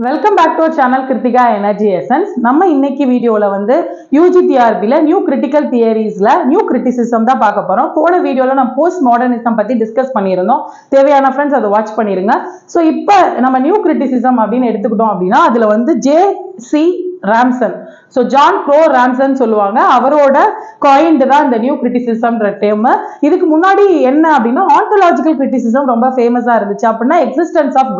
Welcome back to our channel Kiruthika energy essence. நம்ம இன்னைக்கு வீடியோவில் வந்து யூஜிடிஆர்பியில் நியூ கிரிட்டிக்கல் தியரிஸில் நியூ கிரிட்டிசிசம் தான் பார்க்க போகிறோம். போன வீடியோவில் நம்ம போஸ்ட் மாடர்னிசம் பற்றி டிஸ்கஸ் பண்ணியிருந்தோம். தேவையான ஃப்ரெண்ட்ஸ் அதை வாட்ச் பண்ணிருங்க. ஸோ இப்போ நம்ம நியூ கிரிட்டிசிசம் அப்படின்னு எடுத்துக்கிட்டோம் அப்படின்னா அதில் வந்து ஜே.சி. ராம்சன், ஸோ ஜான் க்ரோ ராம்சன் சொல்லுவாங்க, அவரோட காயின்டு தான் இந்த நியூ கிரிட்டிசிசம்ன்ற டேர்ம். இதுக்கு முன்னாடி என்ன அப்படின்னா ஆன்டோலாஜிக்கல் கிரிட்டிசிசம் ரொம்ப ஃபேமஸாக இருந்துச்சு. அப்படின்னா எக்ஸிஸ்டன்ஸ் ஆஃப்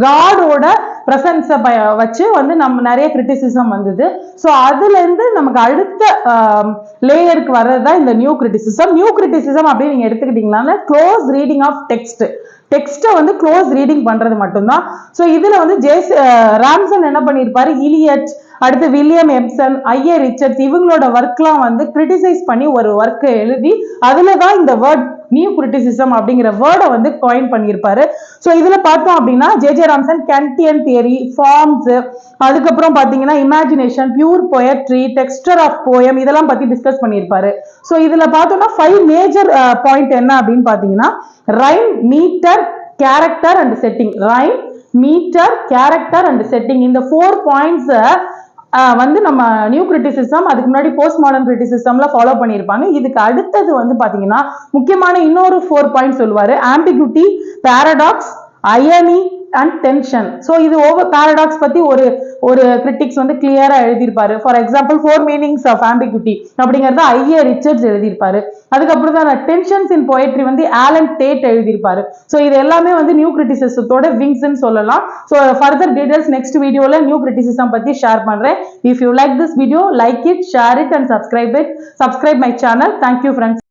காடோட பிரசன்ஸை வச்சு வந்து நம்ம நிறைய கிரிட்டிசிசம் வந்தது. ஸோ அதுலேருந்து நமக்கு அடுத்த லேயருக்கு வர்றதுதான் இந்த நியூ கிரிட்டிசிசம். நியூ கிரிட்டிசிசம் அப்படின்னு நீங்க எடுத்துக்கிட்டீங்கன்னா க்ளோஸ் ரீடிங் ஆஃப் டெக்ஸ்ட்டை வந்து க்ளோஸ் ரீடிங் பண்றது மட்டும்தான். ஸோ இதுல வந்து ராம்சன் என்ன பண்ணியிருப்பாரு, இலியட், அடுத்து வில்லியம் எப்சன், ஐஏ ரிச்சர்ட்ஸ் இவங்களோட ஒர்க்லாம் வந்து கிரிட்டிசைஸ் பண்ணி ஒரு ஒர்க்கை எழுதி அதுலதான் இந்த வேர்ட் நியூ கிரிட்டிசிசம் அப்படிங்கிற வேர்டை வந்து காயின் பண்ணியிருப்பாரு. ஸோ இதுல பார்த்தோம் அப்படின்னா J Ransom Kantian theory, forms, அதுக்கப்புறம் பாத்தீங்கன்னா imagination, pure poetry, texture of poem இதெல்லாம் பத்தி டிஸ்கஸ் பண்ணியிருப்பாரு. ஸோ இதுல பார்த்தோம்னா 5 மேஜர் பாயிண்ட் என்ன அப்படின்னு பாத்தீங்கன்னா rhyme, metre, character and setting. Rhyme, metre, character and setting இந்த 4 பாயிண்ட்ஸ் வந்து நம்ம நியூ கிரிட்டிசிசம் அதுக்கு முன்னாடி போஸ்ட் மாடர்ன் கிரிட்டிசிசம்ல ஃபாலோ பண்ணியிருப்பாங்க. இதுக்கு அடுத்தது வந்து பாத்தீங்கன்னா முக்கியமான இன்னொரு 4 பாயிண்ட் சொல்லுவாரு. Ambiguity, paradox, irony and tension. So இது ஓவர் பாராடாக்ஸ் பத்தி ஒரு கிரிட்டிக்ஸ் வந்து கிளியரா எழுதியிருப்பாரு. For example 4 meanings of ambiguity அப்படிங்கறத ஐஏ ரிச்சர்ட்ஸ் எழுதியிருப்பாரு. அதுக்கப்புறம் தான் டென்ஷன்ஸ் இன் போயட்ரி வந்து ஆலன் டேட் எழுதியிருப்பாரு. ஸோ இது எல்லாமே வந்து நியூ கிரிட்டிசிசத்தோட விங்ஸ்ன்னு சொல்லலாம். ஸோ ஃபர்தர் டீடைல்ஸ் நெக்ஸ்ட் வீடியோல நியூ கிரிட்டிசிசம் பத்தி ஷேர் பண்றேன். If you like this video, like it, share it and subscribe my channel. Thank you friends.